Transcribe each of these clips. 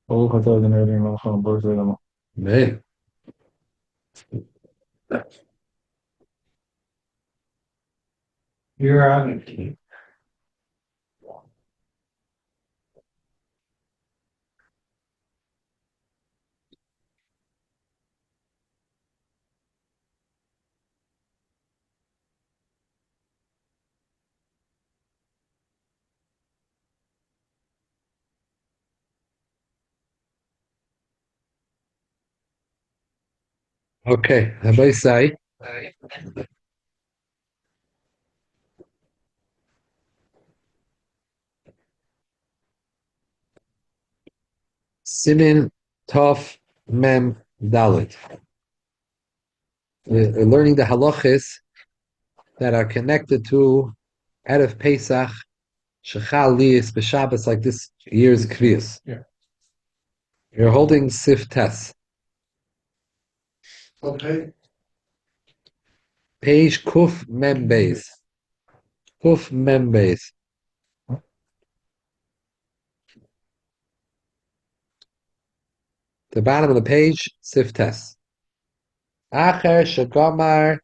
ברוך אתה אדוני אלוהים מלך העולם העולמו. Man. You're on it. Okay, Rabbi say, Simin Tov Mem Dalit. We're learning the halachos that are connected to Erev Pesach, Shechal Liyis, B'Shabbos, like this year's Kriyas. Yeah. You're holding Sif Tes. Okay. Page Kuf Mem Beis. Kuf Mem Beis. The bottom of the page, Sif Tes. Acher Shagamar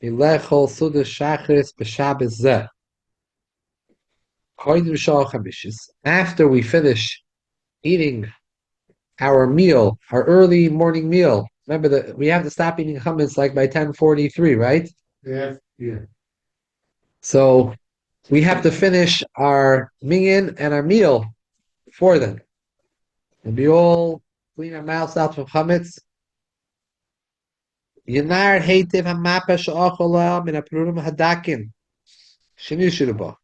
Ilechol Suda Shachris B'Shabbos Zeh. After we finish eating our meal, our early morning meal, remember that we have to stop eating hummus like by 10:43, right? Yeah. Yeah. So we have to finish our minyan and our meal before then. And we all clean our mouths out from chametz. Yanar heitiv hamapa she'achola min ha'perurim hadakin. Shini shirba.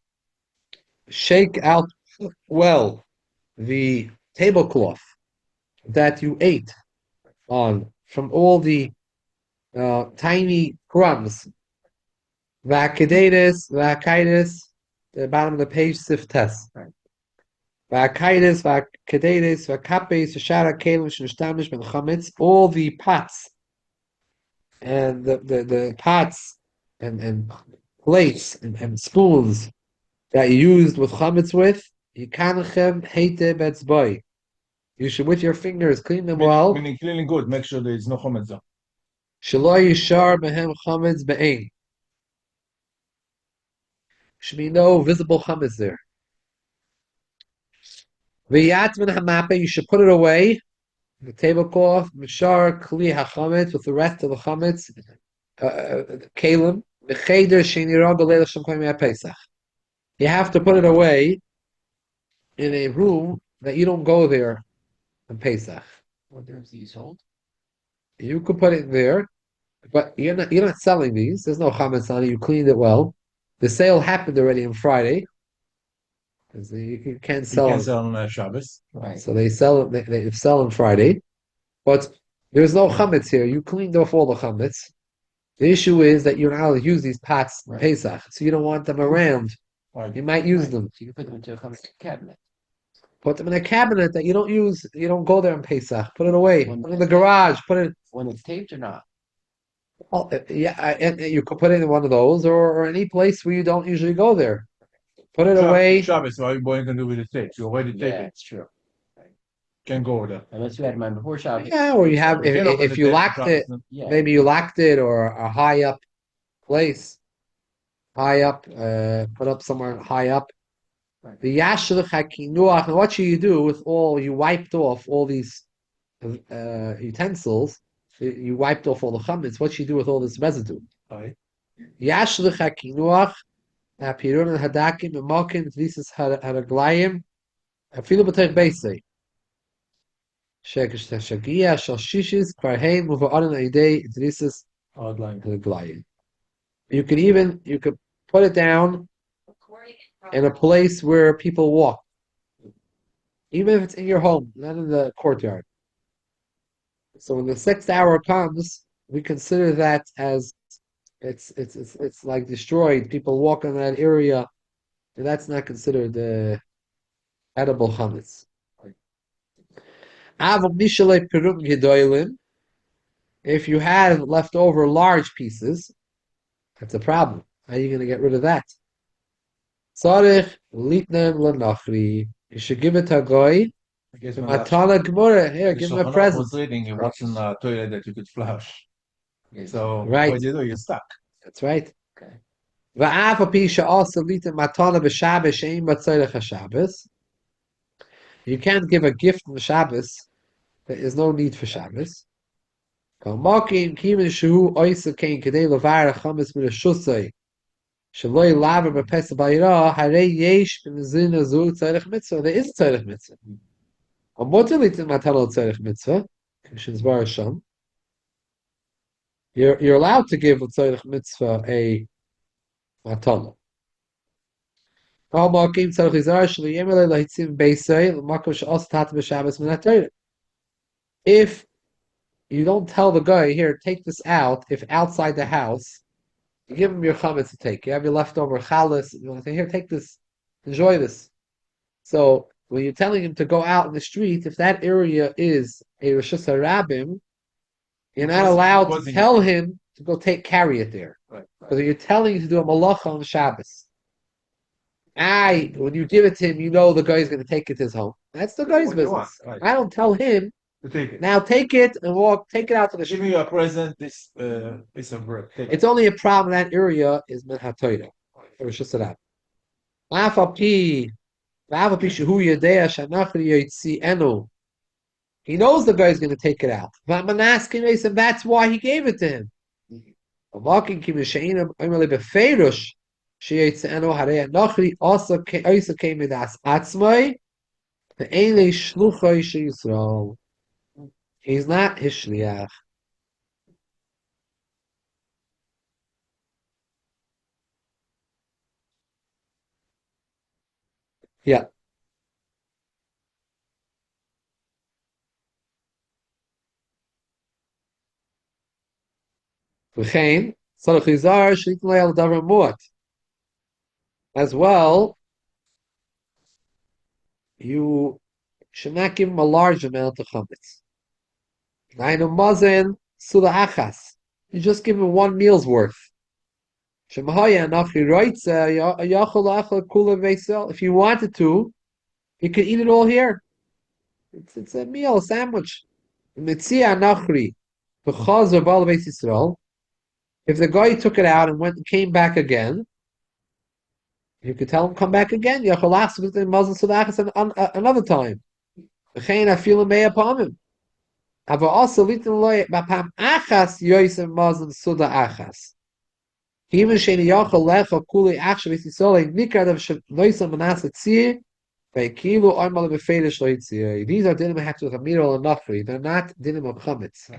Shake out well the tablecloth that you ate on from all the tiny crumbs. Vakidatus, vakitis, the bottom of the page, siftes. Vakitis, vakidatus, vakapes, shara kalim, shnushtamish, ben chametz, all the pots and the pots and plates and spoons that you used with chametz with, yikanechem heite betzboy. You should, with your fingers, clean them well. Meaning cleaning good, make sure there is no chametz there. Shelo yishar behem chametz be'ein. Should be no visible chametz there. V'yatmin hamapa, you should put it away. The tablecloth, mishar kli hachametz, with the rest of the chametz, kalim. V'cheder shenira b'leil shem koyim Pesach. You have to put it away in a room that you don't go there on Pesach. What there's these hold? You could put it there, but you're not selling these. There's no chametz on it. You cleaned it well. The sale happened already on Friday. Because you can't You sell can it. sell on Shabbos. Right. So they sell it. They sell on Friday, but there's no chametz here. You cleaned off all the chametz. The issue is that you're not allowed to use these pots in Pesach, so you don't want them around. Right. You might use them. So you can put them into a cabinet. Put them in a cabinet that you don't use. You don't go there in Pesach. Put it away. Put it in the garage. Put it. When it's taped or not? Well, yeah, and you could put it in one of those or any place where you don't usually go there. Put it away. Shabbos, what you can do with the tape? You already tape Yeah, it. it's true. Can go there. Unless you had mine before Shabbos. Yeah, or you have if you locked it, Yeah. maybe you locked it or a high up place, high up, put up somewhere high up. Right. The yashlich hakinuach. Now, what should you do with all you wiped off all these utensils? You wiped off all the chametz. What should you do with all this residue? Right. Yashlich hakinuach. Apirun and hadakim and malkin tvisis haraglayim. Afilu b'teich beisei. Shekish tashagia shal shishis kvarhein muva'arin aidei tvisis haraglayim. You could put it down in a place where people walk, even if it's in your home, not in the courtyard. So when the sixth hour comes, we consider that as it's like destroyed. People walk in that area, and that's not considered edible chametz. If you had leftover large pieces, that's a problem. How are you going to get rid of that? Tzarich Litnem lenachri. You should give it to a guy. I guess To when Matana Gemara. Here, give him a Shulchan Aruch present. was reading, it wasn't a toilet that you could flush. So Right. what do? You're stuck. That's right. Okay. Va'af apisha also litem matana b'Shabbos she'im b'tzorech haShabbos. You can't give a gift on Shabbos. There is no need for Shabbos. Kalmakim kimin shehu oisa kein kedei levar chametz min hashusay sheloi laver b'pesach b'yira harei yesh b'mezin azu tzorech mitzvah. There is tzorech mitzvah. Amotir litem matana tzorech mitzvah. Kishins bar Hashem. You're allowed to give a tzorech mitzvah a matana. If you don't tell the guy, here, take this out, if outside the house, you give him your chametz to take. You have your leftover chalas, you want to say, here, take this, enjoy this. So when you're telling him to go out in the street, if that area is a Rishus HaRabim, you're not allowed to tell him to go carry it there. Right. Because you're telling him to do a malacha on Shabbos. When you give it to him, you know the guy's going to take it to his home. That's the guy's business. Right. I don't tell him, To take it. now take it and take it out to the Give street. me a present, this piece of bread. Take It's only a problem in that area is min hatoira. It was just that. He knows the guy's going to take it out. And that's why he gave it to him. He's not his shliach. Yeah. As well, you should not give him a large amount of chametz. You just give him one meal's worth. If you wanted to, you could eat it all here. It's a meal, a sandwich. If the guy took it out and came back again, you could tell him come back again. Another time. I feel him upon him. Aber also bapam achas yoisem mazon suda achas. Even sheni yachol lecha kuli achshav yitzolei nikadav noisem manasa tzir veikilu armal befeidish loitzir. These are dinim have to chamiro and nachri. They're not dinim of chametz.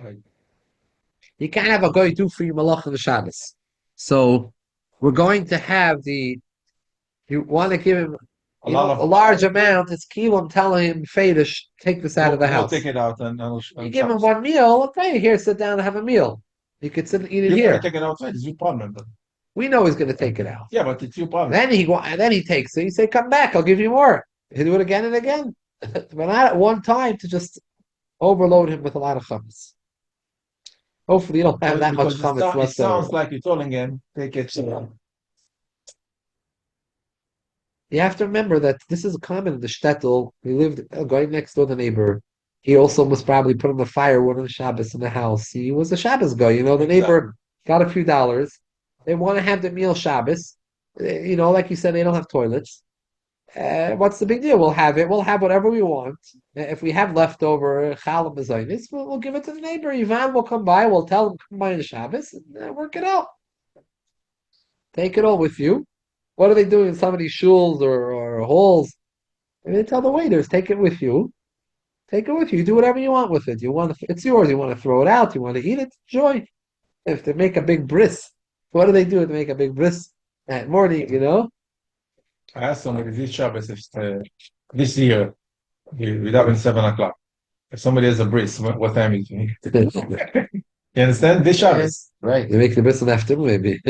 You can't have a guy do for you malach on the Shabbos. So we're going to have you want to give him a large amount. It's kilo. I'm telling him, Fadish, take this out of the house. Take it out and you give him one meal. Okay, here, sit down and have a meal. You could sit and eat it here. Take it outside. It's your problem. But... We know he's going to take it out. Yeah, but it's your problem. Then he takes it. You say, "Come back. I'll give you more." He'll do it again and again, but not at one time to just overload him with a lot of chametz. Hopefully, you don't have that much chametz left. It sounds like you're telling him, take it. You have to remember that this is common in the shtetl. We lived going next door, the neighbor. He also was probably putting the firewood on Shabbos in the house. He was a Shabbos guy, the neighbor got a few dollars. They want to have the meal Shabbos. Like you said, they don't have toilets. What's the big deal? We'll have it. We'll have whatever we want. If we have leftover chalam bezaynis, we'll give it to the neighbor. Ivan will come by. We'll tell him come by on Shabbos and work it out. Take it all with you. What are they doing in some of these shuls or halls? And they tell the waiters, take it with you. Take it with you. Do whatever you want with it. It's yours. You want to throw it out. You want to eat it. Enjoy. If they make a big bris, what do they do to make a big bris at morning? I asked somebody this Shabbos if this year we have 7:00. If somebody has a bris, what time is it? You understand? This Shabbos, right? They make the bris in the afternoon, maybe.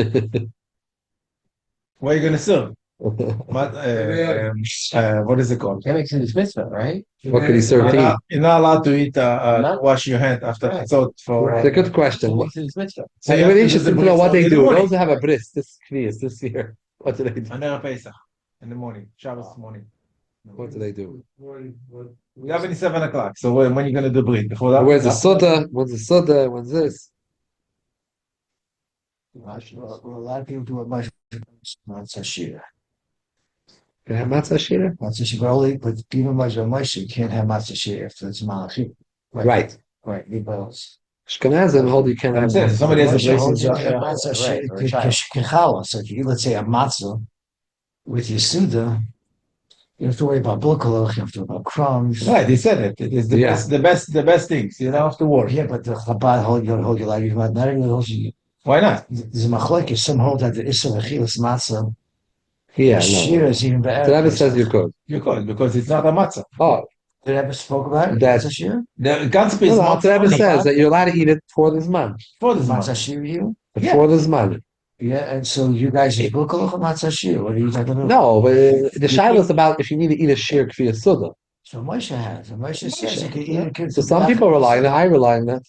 What are you going to serve? What is it called? That makes it his mitzvah, right? What could he serve? You're not allowed to eat, wash your hand after. Right. So it's a good question. What's his mitzvah? So you're interested to know what they do. Those who have a bris this year, what do they do? Under Pesach. in the morning, Shabbos morning. What do they do? We have it 7 o'clock. So when are you going to do brit? Before that? Where's the Suda? When's the Suda? When's this? Well, a lot of people do it much matzah shira. Can I have matzah shira? Matzah shira only, but even Moshe, you can't have matzah shira if it's malachim. Right. Right. Rebels. Ashkenazim hold you can't have I'm saying, matzah. somebody has a Moshe place holds in you can have matzah shira Right, or a child. kechala. So if you let's say a matzah with your suda, you have to worry about bulkalach, you have to worry about crumbs. Right, they said it. It is the Yeah. the best things. You don't have to worry. Yeah, but the Chabad hold you like not everyone holds you. Why not? There's a machlokes. Some hold that the issur achilas matzah. Yeah, Shira no. is even better. The Rebbe says you could. You could, because it's not a matzah. Oh, The Rebbe spoke about it. That- Matzah shira. The Ganspe is no, the Rebbe matzah says that you're allowed to eat it for the Zman. for the Matzah matzah. shira you. Yeah. For the Zman. Yeah, and so you guys eat bulkalach or matzah shira. What are you talking about? No, but the Shiloh is about if you need to eat a shir kfir Suda. So Moshe has. And Moshe says you can eat it. So some people rely on that. I rely on that.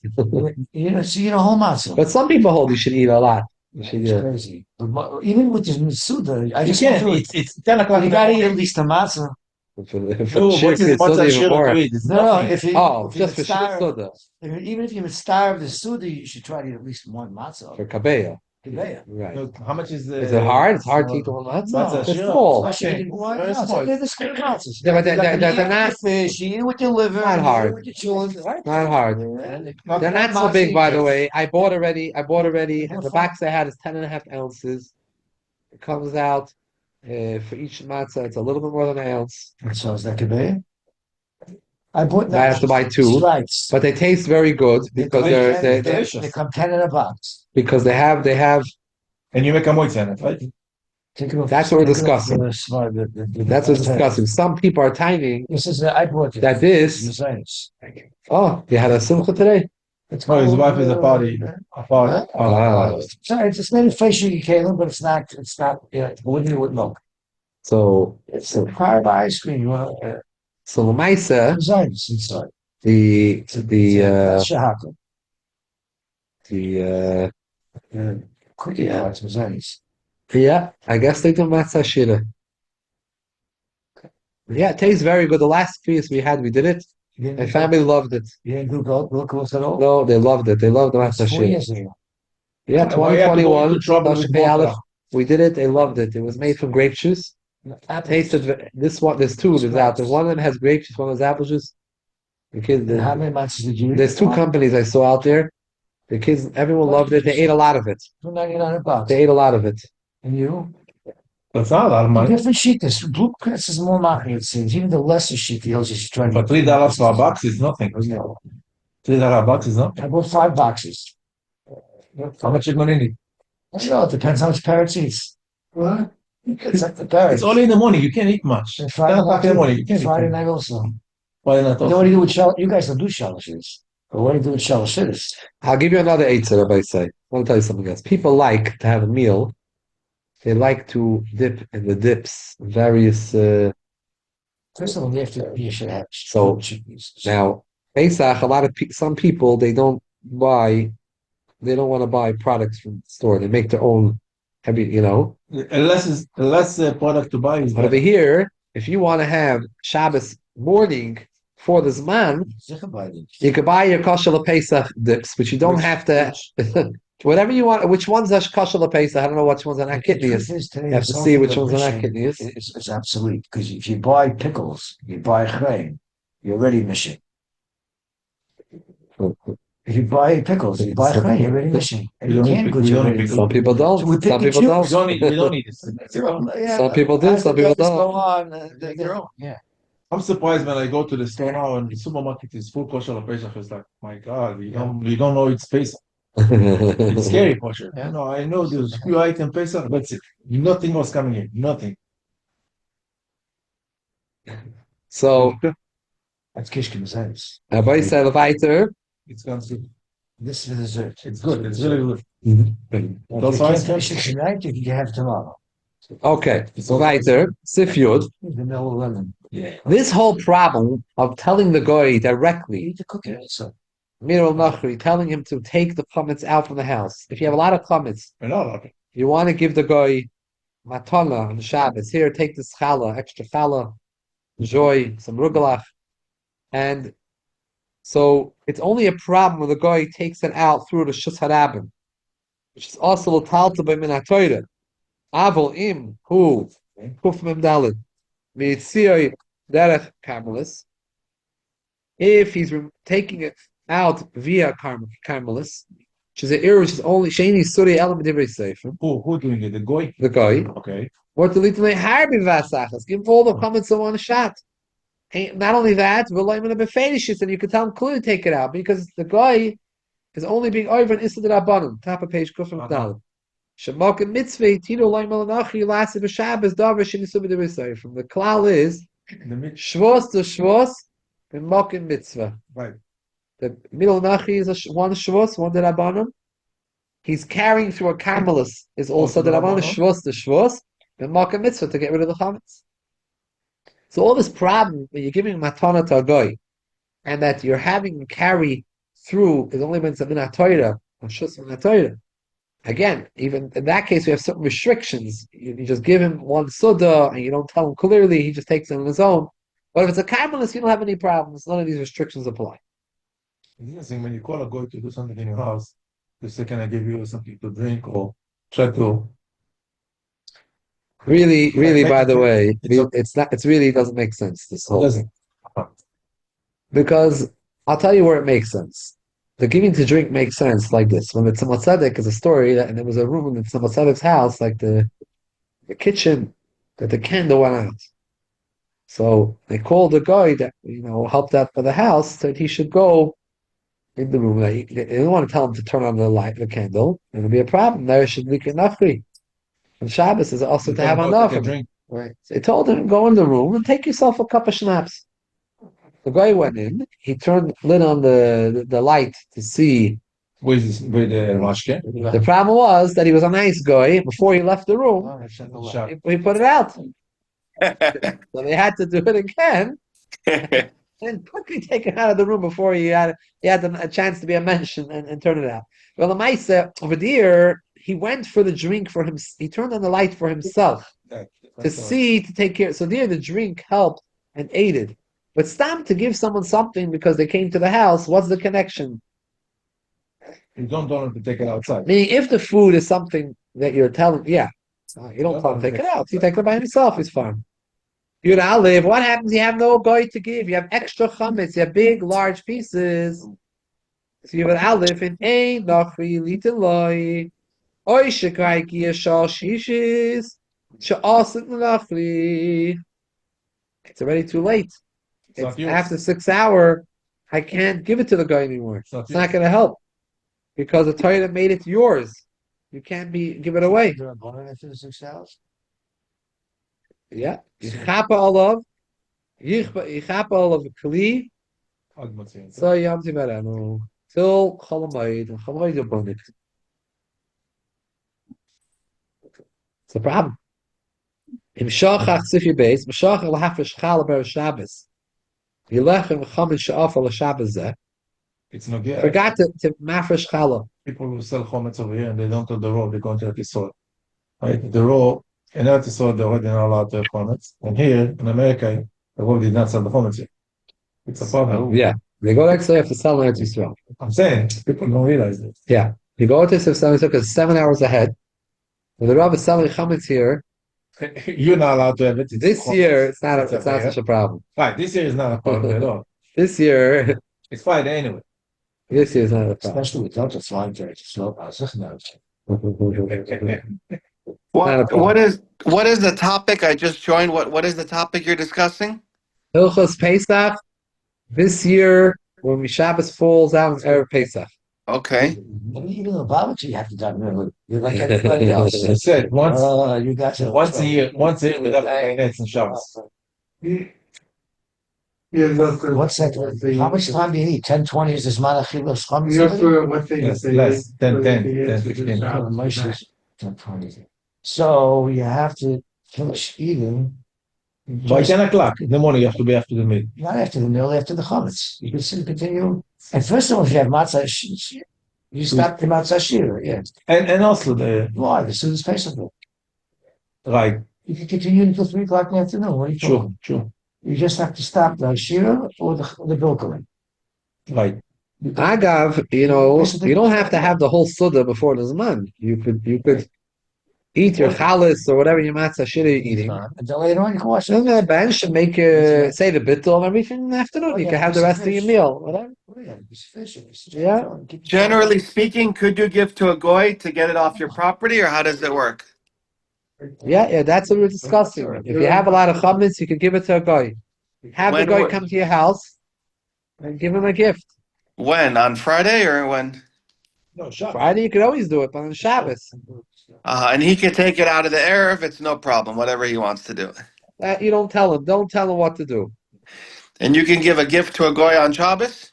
You know, so you know whole matzah. But some people hold you should eat a lot. You should, It's crazy. But even with the suda, I You just can't. can't do it. It's 10 o'clock. You in the gotta eat morning. at least a matzah. No, shir what is kfir matzah Suda even shira more. to eat? It's No, no. nothing. If you, Oh, if just you for shir starve, Suda. even if you would starve the suda, you should try to eat at least one matzah. For kabeya. Kiveya. Right. No, how much is the? Is it hard? It's hard to eat the one Matzah matzah. They're shira. small. Moshe eating one. Very No, small. they're the square matzahs. Yeah, but they're You eat not with your fish, you eat with your liver, Not you hard. eat with your children. not hard. They're not so big, by the way. I bought already. The box I had is 10.5 ounces. It comes out for each matzah. It's a little bit more than an ounce. So is that kiveya? I bought I have to buy two, stripes. but they taste very good because They come 10 in a box. because they have. And you make a moitz in it, right? That's what we're discussing. That's what's discussing. Some people are timing This is I bought it. that this. Oh, you had a simcha today. Oh, his wife is a party. A party. Sorry, it's made of fresh sugar cane, but it's not. Wouldn't with milk. So It's a part of ice cream. You want so Lamaisa, designs inside. the Shahaka. the Cookie parts designs. yeah, I guess they do matzah shira. Yeah, it tastes very good. The last feast we had, we did it. My family loved it. You didn't do milk at all? No, they loved it. They loved the matzah 4 shira. years ago. Yeah, Why you have to go 2021. into trouble with Tashkei Aleph. vodka? We did it. They loved it. It was made from grape juice. Tasted this one. There's two. There's out. There's one of them has grape juice. One has apple juice. The kids. And how many months did you eat? There's two companies I saw out there. The kids. Everyone loved it. They ate a lot of it. $2.99. They ate a lot of it. And you? That's not a lot of money. Different sheet. This blue press is more marketing, it seems. Even the lesser sheet, the others is trying But $3 for a box is nothing. No. $3 a box is nothing. I bought 5 boxes. How much you gonna need? I don't know. It depends how much parrots eats. What? It's like the parrots. It's only in the morning. You can't eat much. And 10 o'clock in the morning. You can't Friday eat. night also. Why not? You know what do you do with shell? You guys don't do shalashis. But what do you do with shalashis? I'll give you another eight, everybody say. I want to tell you something else. People like to have a meal. They like to dip in the dips, various. First of all, you should have So, now, Pesach, some people they don't want to buy products from the store. They make their own. Less product to buy is But over here, if you want to have Shabbos morning for the Zman, you could buy your kosher Pesach dips, but you don't have to. Whatever you want, which one's a kosher Pesach? I don't know which one's an akitnius. You have to see which one's an akitnius. It's obsolete because if you buy pickles, you buy chrein, you're already missing. If you buy pickles, you buy chrein, you're already missing. And you can't go to Some people don't. We pick Some and people choose. don't. we don't need this. Some people do. Some people don't. Go on. They're on. Yeah. I'm surprised when I go to the store now and the supermarket is full kosher Pesach. It's like, my God, you don't know it's Pesach. It's scary kosher. Yeah. No, I know there's few items Pesach. That's it. Nothing was coming in. Nothing. So, That's kishkim zayis. Rabbi said weiter. It's considered. This is dessert. It's good. It's really good. If That's you why can't finish it tonight, you can have it tomorrow. Okay, so weiter. Sif Yud. The middle lemon. Yeah. This whole problem of telling the guy You directly, need to cook it. So Mir al-Nachri, telling him to take the chametz out from the house. If you have a lot of chametz, I know. Okay. you want to give the guy matana on Shabbos. Here, take this challah, extra challah, enjoy some rugelach, and so it's only a problem when the guy takes it out through the shus harabim, which is also l'talta by min ha'toyre. Avol im hu kuf mem dalid mitziyoi derech karmelis. If he's taking it out via karmelis, which is an error, which is only sheni suri elam divrei sefer. Who doing it? The goy? The guy. Okay. What the little harbi vasachas? Give him all the comments so on a shot. Not only that, and you can tell him clearly take it out because the guy is only being over and Issa Rabbanim. Top of page Kufim Dal. Shemak and mitzvah tino loy malanachi lasted b'Shabbos davar shenisu b'derisay. From the klal is shvos to shvos and mak and mitzvah. Right. The middle nachi is one shvos, one the Rabbanim. He's carrying through a carmelis is also the Rabbanim shvos to shvos and mak and mitzvah to get rid of the chametz. So all this problem when you're giving matana to a guy, and that you're having him carry through is only when it's a minat Torah or shus minat Torah. Again, even in that case, we have certain restrictions. You just give him one suda, and you don't tell him clearly. He just takes it on his own. But if it's a karmelis, you don't have any problems. None of these restrictions apply. Interesting when you call a guy to do something in your house, you say, "Can I give you something to drink?" or try to. Really, by the way, it's not. It really doesn't make sense. This whole thing, because I'll tell you where it makes sense. The giving to drink makes sense like this. When it's Tzemach Tzedek is a story that, and there was a room in Tzemach Tzedek's house, like the kitchen, that the candle went out. So they called the guy that helped out for the house that he should go in the room. They didn't want to tell him to turn on the candle. It'll be a problem. There should be nachri. And Shabbos is also to have enough. Right. So they told him, go in the room and take yourself a cup of schnapps. The guy went in, he lit on the light to see. With the mashke. The problem was that he was a nice guy. Before he left the room, he put it out. So they had to do it again and quickly take it out of the room before he had a chance to be a mensch and turn it out. Well, the Maisa over there, he went for the drink for him. He turned on the light for himself to take care. So there, the drink helped and aided. But stop to give someone something because they came to the house. What's the connection? You don't tell them to take it outside. Meaning, if the food is something that you're telling, you don't tell him to take it out. You take it by himself. It's fine. You'd olive. What happens? You have no guy to give. You have extra chametz. You have big, large pieces. So you have an olive and ein nachri litin loy. Oy shekai ki yashal shishis she'asit nachri. It's already too late. It's after 6 hours. I can't give it to the guy anymore. It's not going to help because the Torah made it yours. You can't give it away. After 6 hours? Yeah. Yichapa olav. Yichapa olav kli. So yam timeranu. Till cholamayid. And cholamayid you burn it. It's a problem. Im shachach sifi beis. Meshachach l'hafresh chala ber Shabbos. Yilech chamin she'afar l'Shabbos zeh. It's not good. Forgot to mafresh chala. People who sell chometz over here and they don't do the raw, they go into the soil. Right? The raw, in Eretz Yisrael, they're already not allowed to have chometz. And here, in America, the raw did not sell the chometz yet. It's a problem. Yeah. They go next day have to sell Eretz Yisrael. I'm saying, people don't realize this. Yeah. You go to Eretz Yisrael because 7 hours ahead. When the Rav is selling chametz here, You're not allowed to have it. this year, it's not such a problem. Right, this year is not a problem at all. This year, It's Friday anyway. this year is not a problem. Especially with Delta flying to Israel. What is the topic? I just joined. What is the topic you're discussing? Hilchos Pesach, this year, when Shabbos falls out, it's Erev Pesach. Okay. Even the barbecue, you have to done early. You're like everybody else. I said once You got to a year we have nets and Shabbos. What's that? How much time do you need? 10, 20 is this Malachilos Chametz? Yes, less, 10, 15. 10, 20. So you have to finish eating. By 10 o'clock in the morning, you have to be after the meal. Not after the meal, after the chametz. You can still continue. And first of all, if you have matzah, you stop the matzah shir. Yeah. And also Why? The students Pesach. Right. You can continue until 3 o'clock in the afternoon. What are you talking? True. You just have to stop the Shira or the Bilkering. Right. Agav, you don't have to have the whole Suda before the Zman. You could eat your chalas or whatever your matzah shira you're eating. And then later on, you can wash And it. then bench and make say the bittul and everything in the afternoon. You can have the rest of your meal, whatever. Oh, yeah, it's fish. Yeah. Generally speaking, could you give to a goy to get it off your property, or how does it work? Yeah, that's what we're discussing. If you have a lot of chametz, you can give it to a guy. Have the When guy would- come to your house and give him a gift. When? On Friday or when? No, Shabbos. Friday, you could always do it, but on Shabbos, And he can take it out of the Erev. It's no problem, whatever he wants to do. you don't tell him. Don't tell him what to do. And you can give a gift to a goy on Shabbos?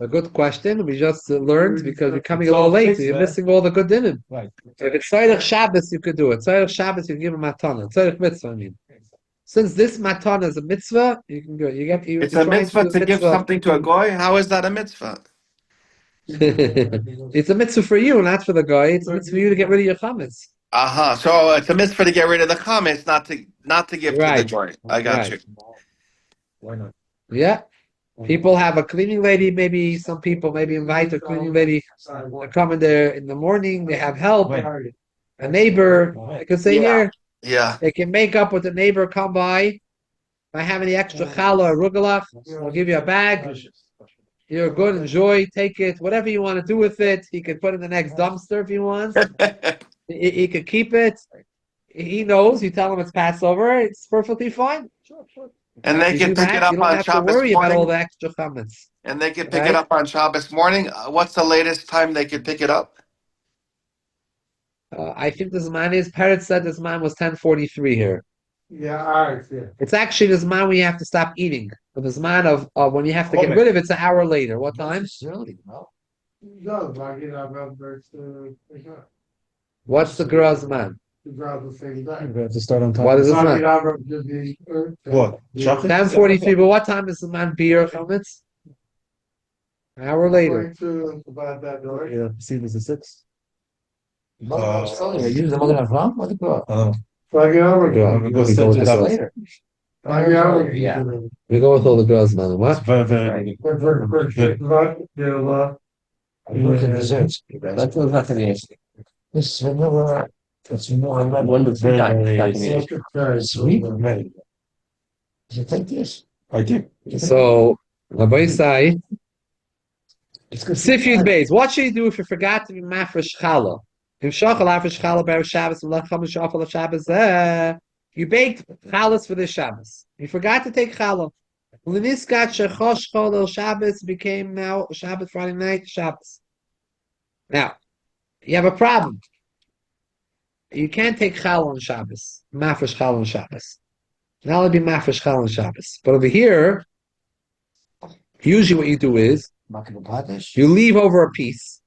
A good question. We just learned because you're coming a little late, so you're missing all the good dinim. Right. If it's Tzarech Shabbos, you could do it. Tzarech Shabbos, you can give a matana. Tzarech mitzvah, I mean. Since this matana is a mitzvah, you can do it. It's a mitzvah to give something to a goy? How is that a mitzvah? It's a mitzvah for you, not for the guy. It's a mitzvah for you to get rid of your chametz. So it's a mitzvah to get rid of the chametz, not to give to the Right. goy. I got Right. you. Why not? Yeah. People have a cleaning lady, maybe some people maybe invite a cleaning lady to come in there in the morning, they have help. When? A neighbor, they could say Yeah. here, Yeah. they can make up with the neighbor, come by. If I have any extra challah or rugelach, I'll give you a bag. You're good, enjoy, take it, whatever you want to do with it. He can put it in the next dumpster if he wants. He could keep it. He knows, you tell him it's Passover, it's perfectly fine. And they You can do pick that, it up you don't on have to Shabbos worry about all morning. the extra chametz. And they can pick Right. it up on Shabbos morning. What's the latest time they could pick it up? I think this man is, Peretz said this man was 10:43 here. Yeah, all right. Yeah. It's actually this man when you have to stop eating. But this man of when you have to get rid of it, it's an hour later. What time? It's early, no? No, I get out of What's the girl's man? the same time. We have to start on time. What is this man? What? 10:43. But what time is the man beer chametz? An hour later. Yeah, see, there's a 6. Yeah, use the Magen Avraham or the Torah? Because We go with this Later. Yeah. We go with all the girls, man. What? Very I look at desserts. That was not the answer. This is vanilla. It's vanilla. One to three times. It's sweet. Did you take this? I did. So, Rabbi Isai, It's good. Sifyud Beis. What should you do if you forgot to be mafresh challah? If shachal afresh challah ber Shabbos and lacham shachal Shabbos, you baked challahs for this Shabbos. You forgot to take challah. L'niskat shechosh chol Shabbos became now Shabbos Friday night Shabbos. Now, you have a problem. You can't take challah on Shabbos. Mafresh challah on Shabbos. Now it'll be mafresh challah on Shabbos. But over here, usually what you do is you leave over a piece.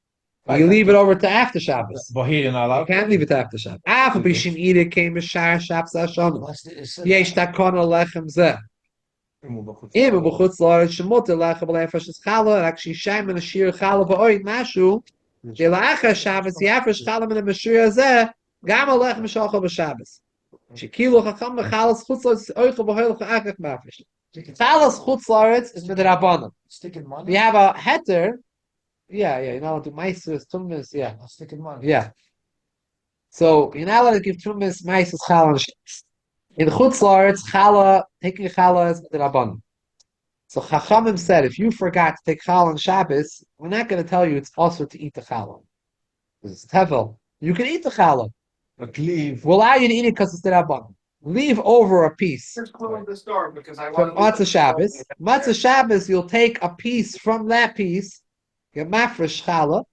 You leave it over to after Shabbos. But he didn't allow. You can't leave it to after Shabbos. After Bishim Ida came Bishar Shabbos Hashana. Yesh takona lechem zeh. Even b'chutz la'aretz shemuter lechem b'le'afresh challah. Actually, Shem and Ashir challah v'oid mashu. Yelachas Shabbos yafresh challah min ha'mashir hazeh. Gam alechem shachal b'Shabbos. Shekilu chacham b'chalas chutz la'aretz oichel b'hoilach akach mafresh. Chalas chutz la'aretz is midrabanan. Sticking money. We have a heter. Yeah, you know, to maisus, tumis, yeah. Sticking money. Yeah. So you're not allowed to give tumis, maisus, challah, and shabbos. In Chutz La'aretz, challah, taking challah is the rabbanon. So Chachamim said, if you forgot to take challah on Shabbos, we're not going to tell you it's also to eat the challah. Because it's tevel. You can eat the challah. But leave. We'll allow you to eat it because it's the rabbanon. Leave over a piece Just close the store because I from want Matzah Shabbos. Matzah Shabbos, you'll take a piece from that piece, get mafresh challah,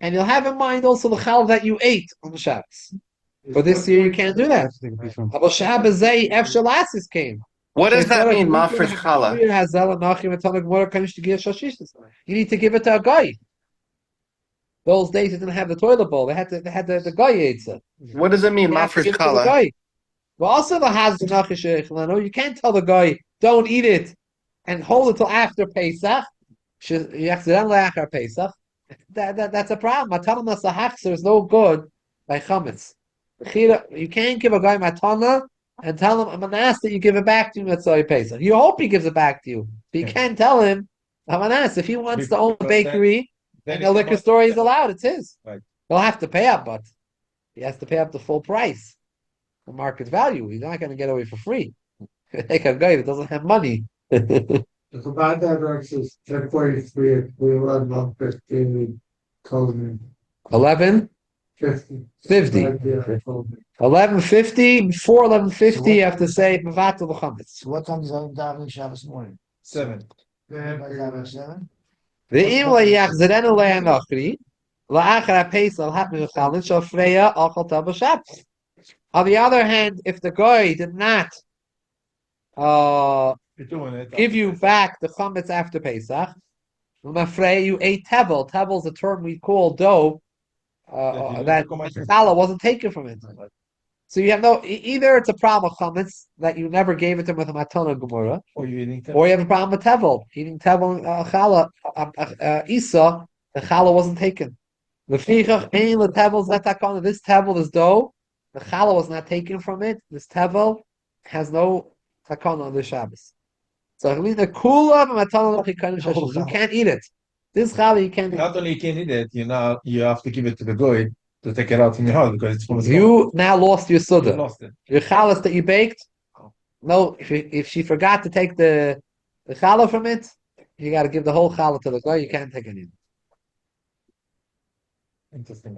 and you'll have in mind also the challah that you ate on the Shabbos. But this year you can't do that. But Shabbos Zay Efshel Lasis came. What does that mean, mafresh challah? You need to give it to a guy. Those days they didn't have the toilet bowl. They had the guy eats it. What does it mean, You have to mafresh give it to the challah? guy. Well, also the Hazan Nachish. You can't tell the guy don't eat it and hold it till after Pesach. You accidentally after Pesach. That's a problem. Matanas lahachzer is no good by chametz. You can't give a guy matana and tell him, I'm going to ask that you give it back to him at Soy Pesach. You hope he gives it back to you. But you can't tell him, I'm going to ask. If he wants to own a bakery and a liquor store, he's allowed. It's his. Right. He'll have to pay up, but he has to pay up the full price, the market value. He's not going to get away for free. Like a guy that doesn't have money. It's about that versus 1043, we run 115, closing 11, 50. 50. Right there, closing. 11:50. Before 11:50, you have to say Mavatul Chametz. So what time is that davening Shabbos morning? 7. Everybody davening 7? ואם לא יחזרנו להנוכרי, לאחר הפסח happening Chalin shall Freya achal tel b'Shabbos. On the other hand, if the guy did not give you back the chametz after Pesach, you ate tevel. Tevel is a term we call dough that challah wasn't taken from it. So you have either it's a problem with chametz that you never gave it to him with a matana gemara, Or you have a problem with tevel. Eating tevel challah isa, the challah wasn't taken. The fichach ain the tevel zetakon. This tevel, this dough, the challah was not taken from it. This tevel has no takon on the Shabbos. So the kula matana you can't eat it. This challah you can't eat. Not only you can't eat it, you have to give it to the goy to take it out from your house because it's from his You now lost your You suda. lost it. Your challah that you baked. No, if she forgot to take the challah from it, you got to give the whole challah to the guy. You can't take any. Interesting.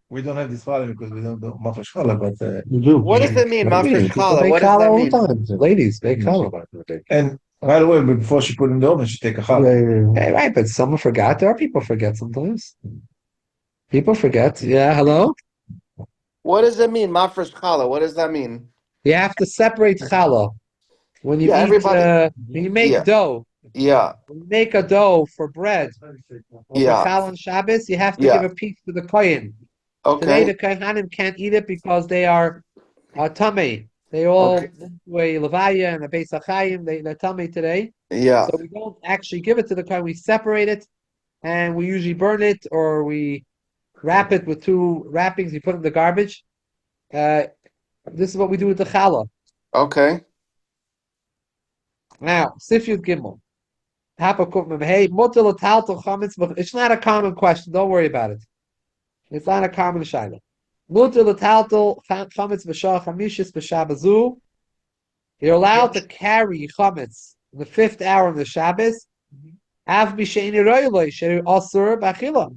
We don't have this problem because we don't do mafresh challah, but You do. What does it mean, mafresh challah? What does that mean? Ladies, bake challah. and right away before she put it in the oven, she take a challah. Hey, right, but someone forgot. There are people forget sometimes. People forget. Yeah, hello? What does it mean, mafresh challah? What does that mean? You have to separate challah. When you Yeah, eat, everybody- when you make Yeah. dough, Yeah, when you make a dough for bread, or Yeah. for challah on Shabbos, you have to Yeah. give a piece to the kohen. Today, okay. the kohanim can't eat it because they are tamei. They all Okay. went to a levaya and a Pesach Chaim. They're tamei today. Yeah, So we don't actually give it to the kohen. We separate it, and we usually burn it or we wrap it with 2 wrappings. We put it in the garbage. This is what we do with the challah. okay. Now, Sifyud Gimel. Hey, mutal taltal chametz. It's not a common question. Don't worry about it. It's not a common shaila. Mutal taltal chametz b'shah chamishis b'shabbazu. You're allowed to carry chametz in the 5th hour of the Shabbos. Av b'sheini roiloi she'u asur b'achila.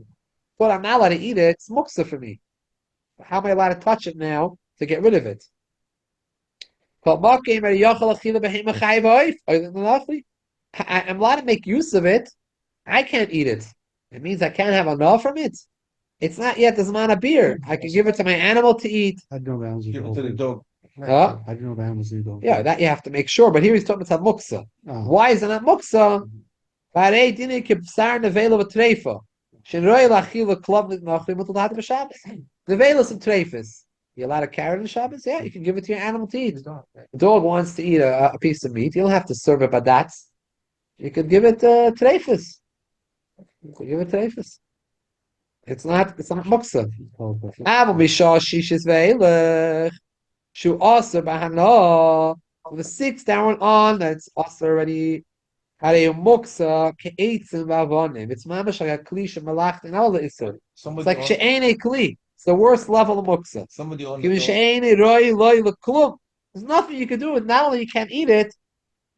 But I'm not allowed to eat it. It's muksa for me. How am I allowed to touch it now to get rid of it? I'm allowed to make use of it. I can't eat it. It means I can't have enough from it. It's not yet the zman of beer. I can give it to my animal to eat. I don't know animals. Give it to the dog. Huh? I don't know animals either. Yeah, that you have to make sure. But here he's talking about muksa. Oh. Why is it not muksa? The veilus of treifus. You allowed to carry it on Shabbos? Yeah, you can give it to your animal to eat. The dog wants to eat a piece of meat. You don't have to serve it badats. You could give it treifus. You could give it treifus. It's not muksa. Aval mishah shishis veilach. Shu aser bahana. From the 6th hour on, that's aser already. Harei muksa ke'etzim v'avonim. It's mamash like a kli shemalach and all the isur. It's like she'enei kli. It's the worst level of muksa. Somebody on There's the dog. nothing you can do. And not only you can't eat it,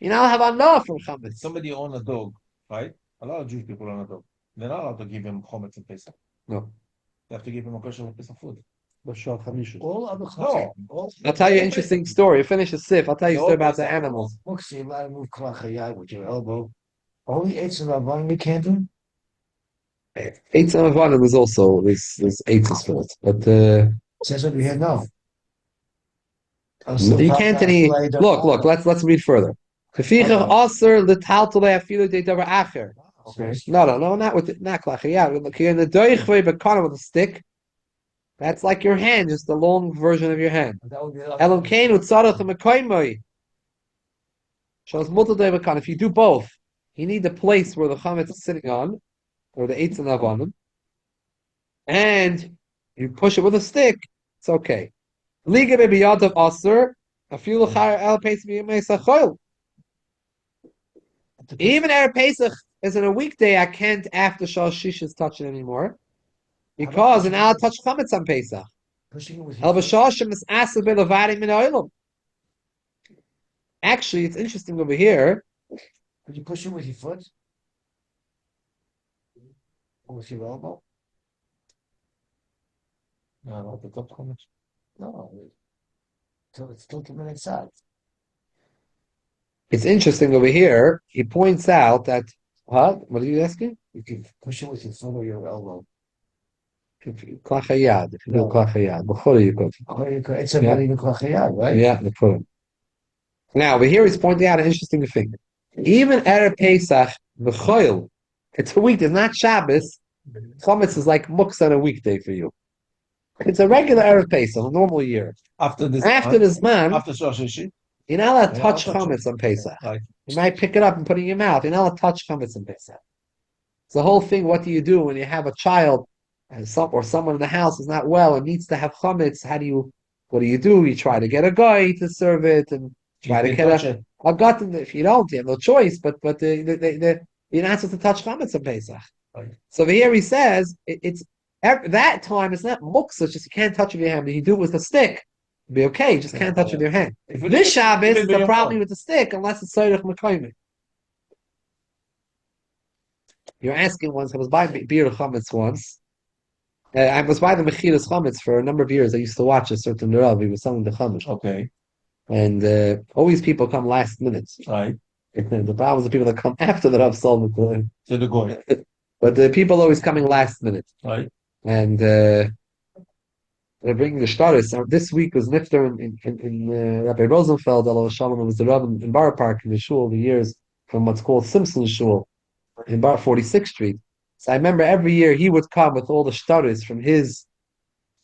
you now have enough from chametz. Somebody own a dog, right? A lot of Jewish people own a dog. They're not allowed to give him chametz and Pesach. No. They have to give him a kosher piece of food. All other No. I'll tell you an interesting story. Finish the sif. I'll tell you a story about the animals. Muksa, you're allowed to move klachayai with your elbow. Only 8 of Rabbanim you can't do? 8 of one is also there's 8 for it, but Says over here, no. you can't any. Look. Let's read further. Okay. No, not with not klachayai. Look here in the doichvei bekana with a stick. That's like your hand, just the long version of your hand. Elam kain utzarach mekoymoi. Shows multiple bekana. If you do both, you need the place where the chametz is sitting on, or the 8 and on them, and You push it with a stick, it's okay. Liga b'yad of aser, afilu char el pesach b'yemei sachoil. Even Erev Pesach is in a weekday. I can't after Shal Shishis touch it anymore because an I'll touch chametz on Pesach. Actually, it's interesting over here. Could you push it with your foot? Or with your elbow? No, the top comment. No. So it's tilted on its side. It's interesting over here. He points out that what are you asking? You can push it with your foot or your elbow. Klachayad. If you do No. klachayad, before you go. It's not even klachayad, right? Yeah, the put. Now over here he's pointing out an interesting thing. Even Erev Pesach, v'choil, it's a weekday. It's not Shabbos. Chametz is like muksa on a weekday for you. It's a regular Erev Pesach, a normal year. After this man, after Shal Shishi. you're not allowed to Yeah, touch I'll touch chametz on Pesach. Right. You might pick it up and put it in your mouth. You're not allowed to touch chametz on Pesach. It's the whole thing. What do you do when you have a child or someone in the house is not well and needs to have chametz? What do? You try to get a guy to serve it and try to get a gut. If you don't, you have no choice. But you're not supposed to touch chametz on Pesach. Right. So here he says it's that time. It's not muksa. It's just you can't touch it with your hand. But you do it with a stick. It'll be okay. You just can't touch it with your hand. This Shabbos, it's a problem with the stick unless it's soyrech mekayim. You're asking once. I was buying beer chametz once. I was buying the mechilas chametz for a number of years. I used to watch a certain Erev. He was selling the chametz. Okay. And always people come last minute. Right. The problem is the people that come after the Rav sold it. To the goy. But the people always coming last minute. Right. And they're bringing the shtaris. This week was nifter in Rabbi Rosenfeld, Allah Shalom, was the Rav in Bar Park in the shul the years from what's called Simpson Shul in Bar 46th Street. So I remember every year he would come with all the shtaris from his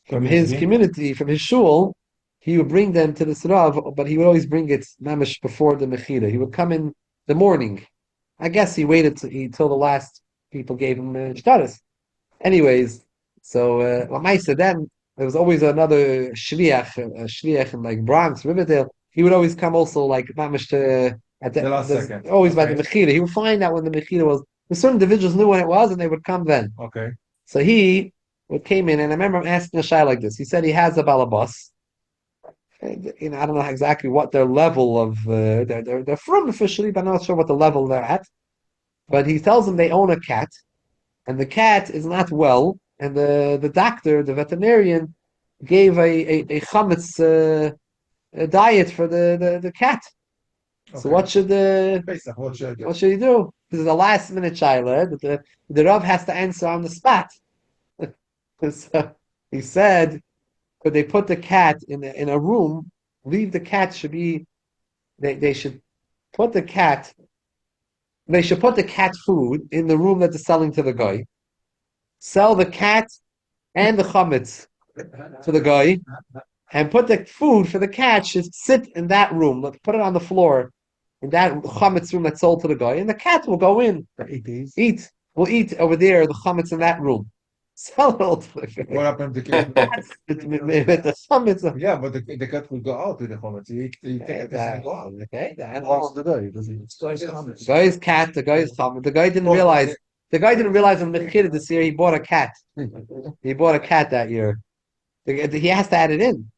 community, from his shul. He would bring them to the Rav, but he would always bring it mamish before the mechira. He would come in the morning. I guess he waited till the last people gave him shtaris. Anyways, so Lamaisa then there was always another shliach in like Bronx, Riverdale. He would always come also like mamish at the last second. Always by the mechira. He would find out when the mechira was. Certain individuals knew when it was, and they would come then. Okay. So he came in, and I remember him asking a shy like this. He said he has a balabas. And, I don't know exactly what their level of they're from officially, but I'm not sure what the level they're at. But he tells them they own a cat, and the cat is not well, and the doctor, the veterinarian, gave a chametz diet for the cat. Okay. So what should he do? This is a last minute shaila that the Rav has to answer on the spot. So he said, could they put the cat in a room? Leave the cat should be. They should put the cat. They should put the cat food in the room that they're selling to the guy. Sell the cat and the chametz to the guy, and put the food for the cat should sit in that room. Let's put it on the floor in that chametz room that's sold to the guy, and the cat will go in, eat. We'll eat over there the chametz in that room. Sell it all to the cat. What happened to the cat? With the chametz. Yeah, but the cat will go out with the chametz. You take it and go out. Okay, the guy's cat, the guy's chametz. The guy didn't realize. The guy didn't realize in Mechira this year he bought a cat. He bought a cat that year. He has to add it in.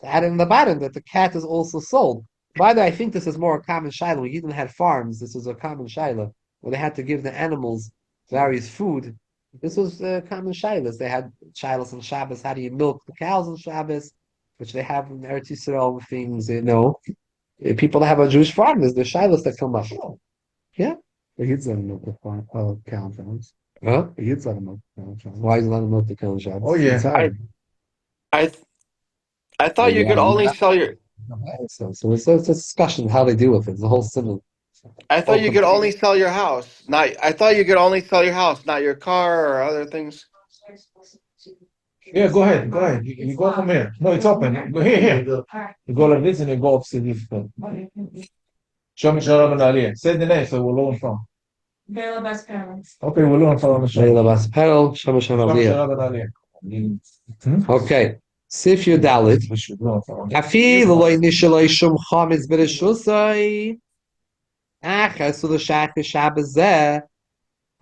To add it in the bottom that the cat is also sold. By the way, I think this is more a common shiloh. When Yidden had farms, this was a common shiloh where they had to give the animals various food. This was common shilohs. They had shilohs on Shabbos. How do you milk the cows on Shabbos? Which they have in Eretz Yisrael things, People that have a Jewish farm, there's the shilohs that come up. Yeah. The Yid's letting milk the farm, cow Shabbos. Huh? The Yid's letting milk the cow Shabbos. Why is it not milk the cow on Shabbos? Oh yeah. I thought you could only sell your. So it's a discussion of how they deal with it. It's a whole simple. I thought you could only sell your house. I thought you could only sell your house, not your car or other things. Yeah, go ahead. You go from here. No, it's open. Go here. You go like this and you go upstairs. Show me Shalom and Aliyah. Say the name so we'll learn from. Bela Bas Parents. Okay, we'll learn from Leila Bas Perel, Shama Shalom Aliyah. Shalom and Aliyah. Okay. Sif Yudalit. Hafi l'loy nishaloi shum chametz b'reshusai. Achas u'l'shach Shabbos zeh.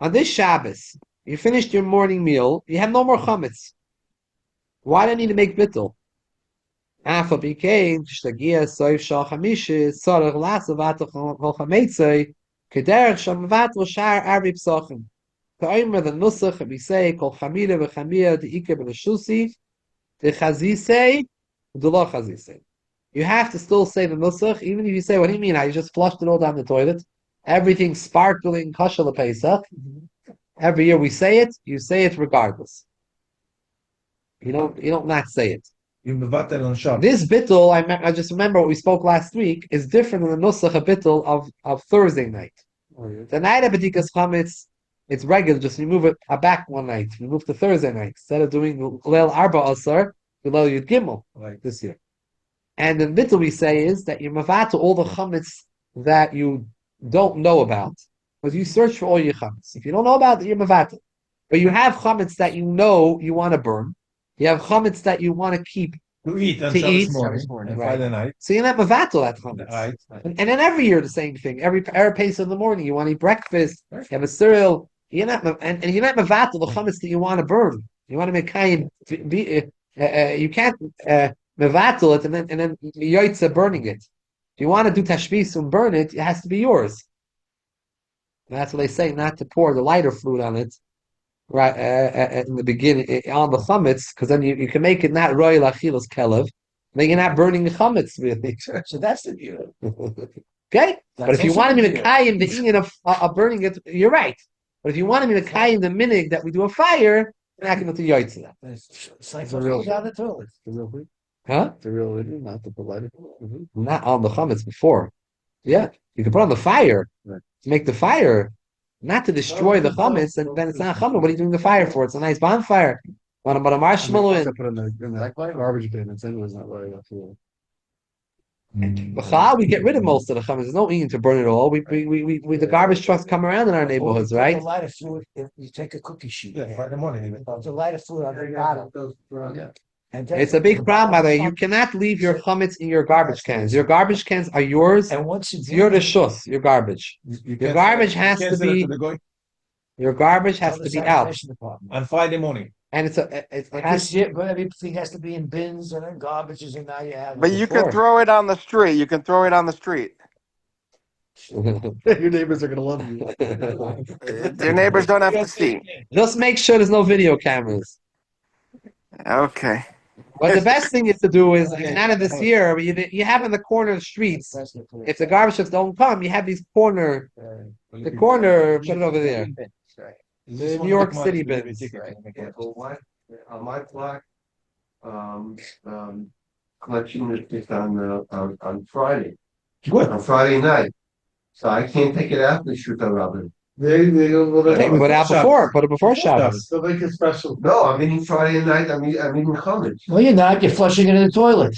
On this Shabbos, you finished your morning meal, you have no more chametz. Why do you need to make bittul? Afa b'kein, t'shtagia soif shal chamishis, tzarech lasav atach hol chametzai, kederech sham vatel shar arbi psachim. Ta'omer the nusach, we say, kol chamira v'chamira de'ike b'reshusi, de'chazisei, de'lo chazisei. You have to still say the nusach, even if you say, what do you mean? I just flushed it all down the toilet. Everything's sparkling, kosher Pesach. Every year we say it, you say it regardless. You don't not say it. You mevatel on Shabbos. This bittul, I just remember what we spoke last week, is different than the nusach bittul of Thursday night. The night of B'dikas Chametz, it's regular, just remove it back one night, remove to Thursday night. Instead of doing Leil Arba Asar, Leil Yud Gimel, like this year. And the bittul we say is that you mevatel all the chametz that you don't know about. Because you search for all your chametz. If you don't know about it, you're mevatel. But you have chametz that you know you want to burn. You have chametz that you want to keep To eat on To Shabbos eat. morning and Right. Friday night. So you're not mevatel that chametz. Right. And then every year the same thing. Every Erev Pesach in the morning, you want to eat breakfast. You have a cereal. You're not and you're not mevatel the chametz that you want to burn. You want to make kain. You can't mevatel it and then yoitza burning it. If you want to do tashbis and burn it, it has to be yours. And that's what they say, not to pour the lighter fluid on it, right? In the beginning on the chametz, because then you can make it not royal achilas kelev. Then you're not burning the chametz really. So that's the view. Okay, but if you also wanted me the to view. kayim the inyan of burning it, you're right. But if you wanted me to kayim the minig that we do a fire, you're not going to do yoitza that. It's like It's a real- down the toilet. The real thing? Huh? The real thing, not the polite. Not on the chametz before. Yeah, you can put on the fire Right. to make the fire, not to destroy the chametz, and then it's not chametz. What are you doing the fire for? It's a nice bonfire. Want to put a marshmallow in? Put in the garbage bin. It's anyways not really up to B'chal, we get rid of most of the chametz. There's no need to burn it all. We the garbage trucks come around in our neighborhoods, Or right? The lighter fluid, if you take a cookie sheet. Yeah, Friday morning even. The lighter fluid on the bottom. Yeah. And It's a big problem, by the way. You cannot leave your chametz in your garbage cans. Your garbage cans are yours. And once you It's your reshus, your garbage. You Your can't garbage sell it- has you to can't sell it be the goy your garbage has to be out, on Friday morning. and it But has. this year, but everything has to be in bins and in garbages, and now you have. But you Before. can throw it on the street. You can throw it on the street. Your neighbors are gonna love you. Your neighbors don't have to see. Just make sure there's no video cameras. Okay. But the best thing is to do is, not in this year, but you have in the corner of the streets. If the garbage trucks don't come, you have these corner, put it over there. The New York City bins. On my block, collection is just on Friday, Good. on Friday night. So I can't take it after the shoot Robin. They go Okay, put it out before. Put it before Shabbos. They'll make it special. No, I'm eating Friday night, I'm eating chametz. Well, you're not. You're flushing it in the toilet.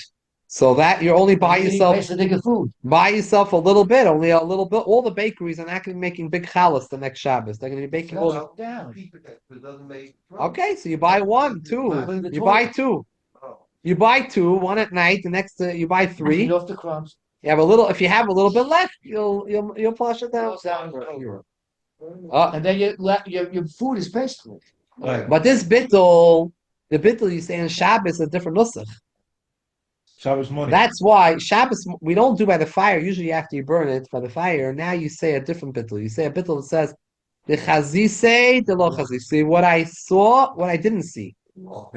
So that you only buy yourself Basic food. a little bit, only a little bit. All the bakeries are not going to be making big challahs the next Shabbos. They're going to be baking all. No, down. keep it, it doesn't make. Okay, so you buy one, two. You buy two. Oh. You buy two, one at night. The next you buy three. Eat off the crumbs. You have a little. If you have a little bit left, you'll flush it down. And then your food is basically. Right. But this bittul, the bittul you say on Shabbos is a different nusach. Shabbos morning. That's why Shabbos we don't do by the fire. Usually after you burn it by the fire. Now you say a different bittul. You say a bittul that says the chazisei, the lo chazisei. What I saw, what I didn't see.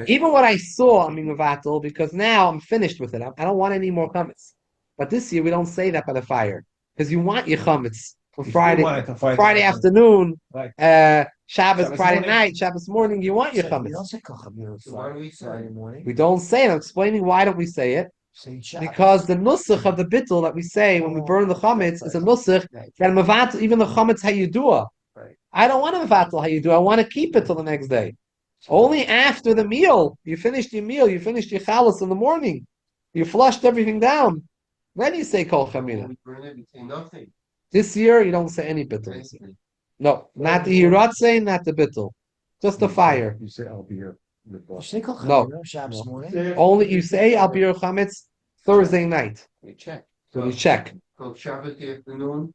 Even what I saw, I'm in mevatel because now I'm finished with it. I don't want any more chametz. But this year we don't say that by the fire because you want your chametz for Friday afternoon, Right. Shabbos Friday morning. night, Shabbos morning. You want your You chametz. don't say kochavir So why do we say Friday morning. We don't say it. I'm explaining why don't we say it. Say Shabbos. Because the nusach of the bittul that we say when we burn the chametz is a nusach that mevatel even the chametz hayudua. Right. I don't want to mevatel hayudua. I want to keep it till the next day. Only after the meal, you finished your meal, you finished your chalas in the morning, you flushed everything down. Then you say kol chamina. we burn it, we say nothing? This year you don't say any bittul. No, not the hiratze, not the bittul, just the fire. You say I'll be here. No. Shabbos morning. Only you say Al Bir Chametz Thursday night. You check. So you check. So Shabbos afternoon,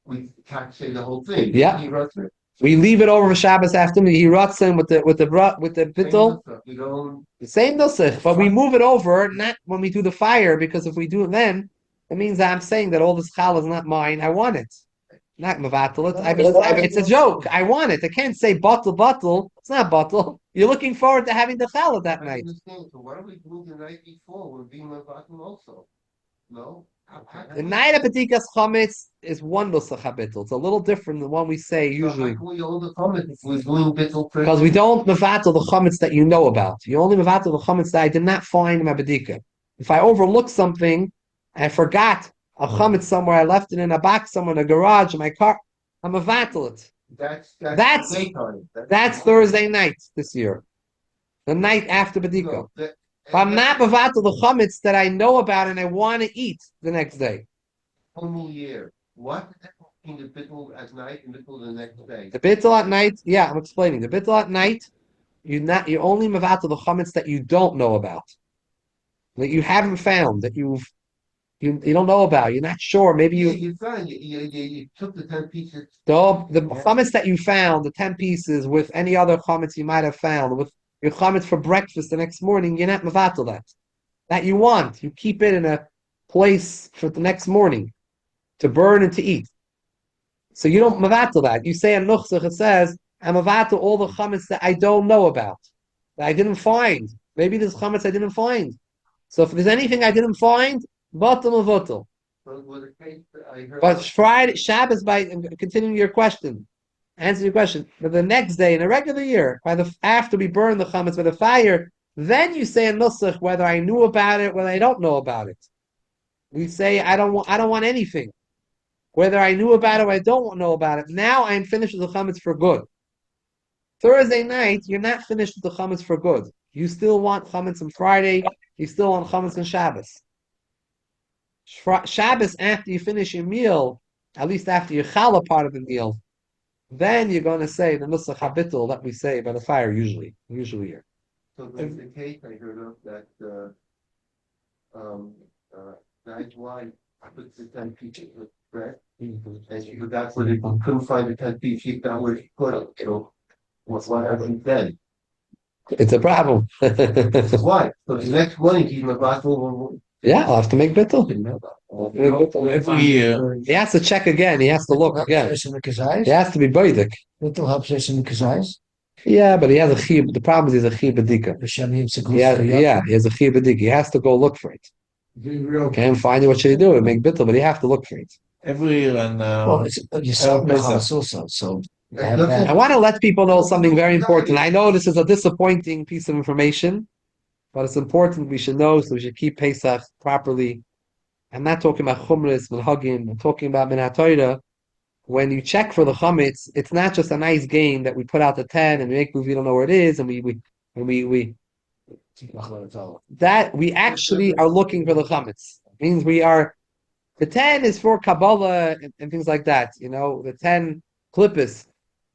we can't say the whole thing. Yeah. He wrote it. We leave it over for Shabbos afternoon. He rots in with the bittul. We don't. The same nusach, but we move it over not when we do the fire, because if we do it then, it means that I'm saying that all this challah is not mine. I want it, not mavatal. It's a joke. I want it. I can't say bottle. It's not bottle. You're looking forward to having the challah that I night. understand. So why don't we do the night before? We're being Mavatim also. No? The night of B'dikas Chametz is one nusach habitl. It's a little different than one we say usually. So how can we hold the comment if we're doing bittul Because we don't mevatel the chametz that you know about. You only mevatel the chametz that I did not find in my bedika. If I overlook something, I forgot a chametz somewhere, I left it in a box somewhere in a garage in my car, I'm mevatel it. That's daytime. That's Thursday night this year, the night after bedika. But I'm not mevatel the chametz that I know about and I want to eat the next day. Whole year. What between the bittul at night and bittul the next day? The bittul at night, yeah, I'm explaining. The bittul at night, you only mevatel the chametz that you don't know about, that you haven't found, that you don't know about. You're not sure. Maybe You found you took the 10 pieces. the chametz that you found, the 10 pieces with any other chametz you might have found, with your chametz for breakfast the next morning, you're not mevatel that. That you want, you keep it in a place for the next morning to burn and to eat. So you don't mevatel that. You say in Nuchzach, it says, I'm mevatel all the chametz that I don't know about, that I didn't find. Maybe there's chametz I didn't find. So if there's anything I didn't find, batal mevatel. But Friday, Shabbos, by continuing your question, answer your question. But the next day, in a regular year, after we burn the chametz by the fire, then you say in Nusach whether I knew about it, whether I don't know about it. We say I don't want anything, whether I knew about it or I don't know about it. Now I'm finished with the chametz for good. Thursday night, you're not finished with the chametz for good. You still want chametz on Friday. You still want chametz on Shabbos. Shabbos, after you finish your meal, at least after your challah part of the meal, then you're going to say the nusach habitl that we say by the fire usually here. So there's the case I heard of that guy's wife puts the 10 pieces with bread, and she forgot where they couldn't find the 10 pieces. She found where she put it. So what happened then? It's a problem. Why? So the next morning he's Mavatul. Yeah, I'll have to make bittul. Every year. He has to check again. He has to look again. He has to be boidik. Bittul helps us in the kazais. Yeah, but he has a chib. The problem is he's a chibadika. Yeah, he has a chibadika. He has to go look for it. Can't find it. What should he do? Make bittul, but he have to look for it. Every year and you sell also. So I want to let people know something very important. I know this is a disappointing piece of information, but it's important we should know, so we should keep Pesach properly. I'm not talking about chumris, minhagim. I'm talking about min haTorah. When you check for the chametz, it's not just a nice game that we put out the 10 and we make we don't know where it is, and we that we actually are looking for the chametz. It means the 10 is for Kabbalah and things like that. You know, the 10 klippos.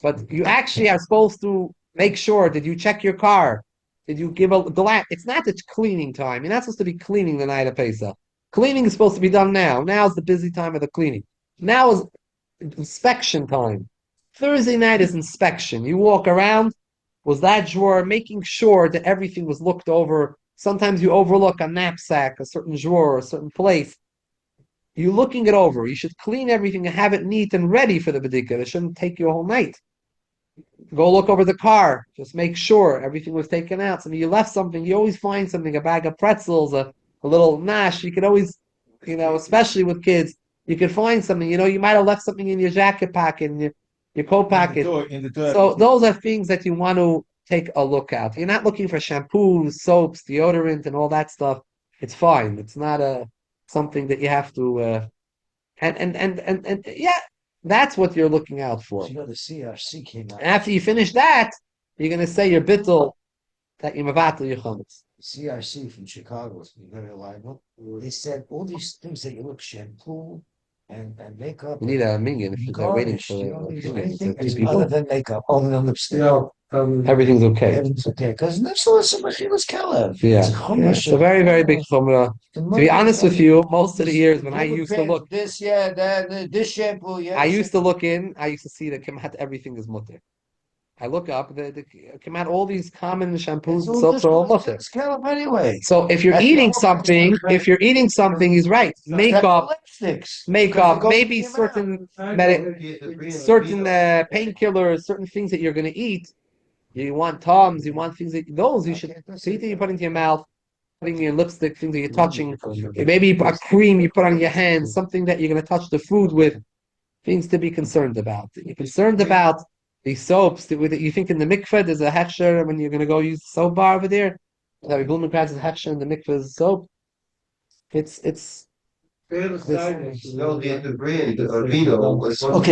But you actually are supposed to make sure, did you check your car? Did you give a glance? It's not the cleaning time. You're not supposed to be cleaning the night of Pesach. Cleaning is supposed to be done now. Now's the busy time of the cleaning. Now is inspection time. Thursday night is inspection. You walk around, was that drawer, making sure that everything was looked over. Sometimes you overlook a knapsack, a certain drawer, a certain place. You're looking it over. You should clean everything and have it neat and ready for the bedikah. It shouldn't take you a whole night. Go look over the car. Just make sure everything was taken out. So you left something. You always find something, a bag of pretzels, a little nash. You can always, especially with kids, you can find something. You might have left something in your jacket pocket, in your coat pocket. So those are things that you want to take a look at. You're not looking for shampoos, soaps, deodorant, and all that stuff. It's fine. It's not something that you have to. And yeah. That's what you're looking out for. the CRC came out. After you finish that, you're going to say your bittul that you mevatel your chametz. CRC from Chicago is very reliable. They said all these things that you look, shampoo, and makeup. You need a minion if they're waiting for anything two people. other than makeup, other than lipstick. Everything's okay. Everything's okay. Because nifsal is a mechilas kelev. Yeah, It's a yeah. chumash. It's a very, very big chumrah. To be honest with you, most of the years when I used to look, this, this shampoo, I used to look in, I used to see that Kemat everything is mutter. I look up, the Kemat, all these common shampoos and soaps are all mutter. It's kelev anyway. So if you're eating something, he's right. Makeup, maybe certain painkillers, certain things that you're going to eat. You want Tums, you want things those you should see that you put into your mouth, putting in your lipstick, things that you're touching. Maybe a cream you put on your hands, something that you're going to touch the food with. Things to be concerned about. You're concerned about the soaps that you think in the mikveh there's a hechsher when you're going to go use the soap bar over there. That Blumenkrantz is a hechsher in the mikveh's soap. It's Okay,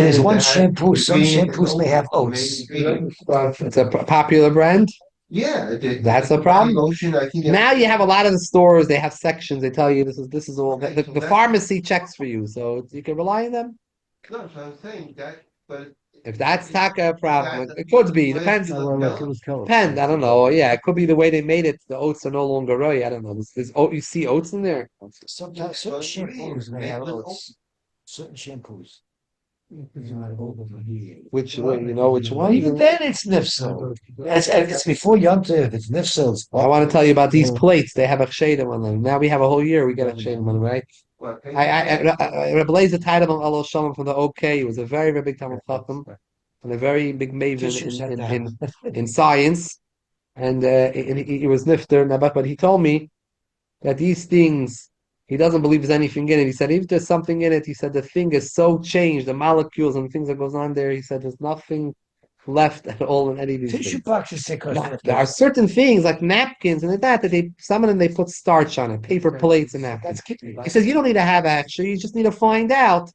there's one shampoo. Some shampoos may have oats. It's a popular brand. Yeah, That's a problem. Lotion, I think Now you have a lot of the stores. They have sections. They tell you this is all. The pharmacy checks for you, so you can rely on them. No, so I'm saying that, but If that's taka a problem, it could be. Depends. Depends. I don't know. Yeah, it could be the way they made it. The oats are no longer right. I don't know. There's oat. You see oats in there. Sometimes certain shampoos may have oats. Certain shampoos. Which one? You know which one? Even then, it's nifsal. It's before Yom Tov. It's nifsal. I want to tell you about these plates. They have a shadim on them. Now we have a whole year. We get a shadim on them, right? Rabbi Lezer titled him Allah Shalom from the OK. He was a very, very big Talmud Chacham and a very big maven in science. And he was nifter, but he told me that these things, he doesn't believe there's anything in it. He said, if there's something in it, he said the thing is so changed, the molecules and things that goes on there, he said there's nothing left at all in any of these Tissue things. boxes There are certain things like napkins and that some of them they put starch on it, paper plates and napkins. He says you don't need to have actually, you just need to find out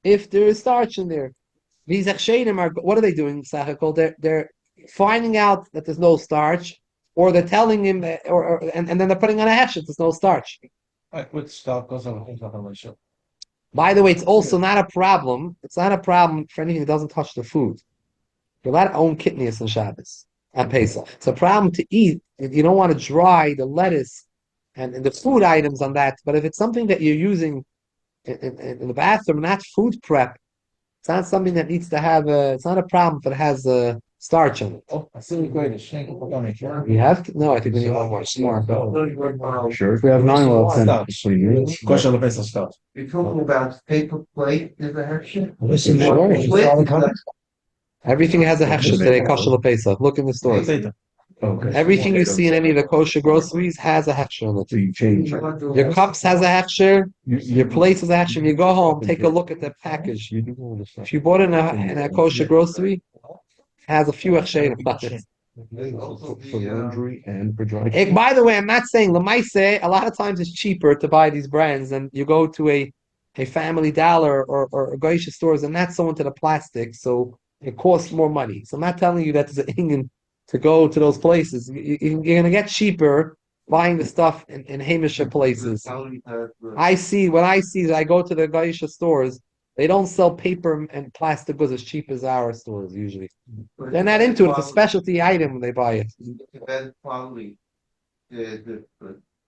if there is starch in there. These akshedim are, what are they doing, Sachakol? They're finding out that there's no starch, or they're telling him, and then they're putting on a heshet, there's no starch. Which stuff goes on the show? By the way, it's also not a problem. It's not a problem for anything that doesn't touch the food. You're allowed to own kidneys on Shabbos and Pesach. It's a problem to eat. You don't want to dry the lettuce and the food items on that. But if it's something that you're using in the bathroom, not food prep, it's not something that needs to have it's not a problem if it has starch in it. Oh, I see great. You have to? No, I think we need one more. Smart. Sure. If we have 9, we'll have 10. Question of Pesach stuff. you're talking about paper plate is a hechsher? Listen, Sure. Split? Everything has a hechsher today. Kosher Pesach. Look in the stores. Everything you see in any of the kosher groceries has a hechsher on it. So you change. Your cups has a hechsher. Your plates has a hechsher. When you go home, take a look at the package. If you bought it in a kosher grocery, it has a few hechsher about it. For laundry and for dry. By the way, I'm not saying Lamaise, a lot of times it's cheaper to buy these brands than you go to a Family Dollar or Geisha stores and not so into the plastic, so it costs more money. So I'm not telling you that there's an Indian to go to those places. You're going to get cheaper buying the stuff in Hamisha places. When I see that I go to the Geisha stores, they don't sell paper and plastic goods as cheap as our stores usually. They're not into it. It's a specialty item when they buy it. Depends quality.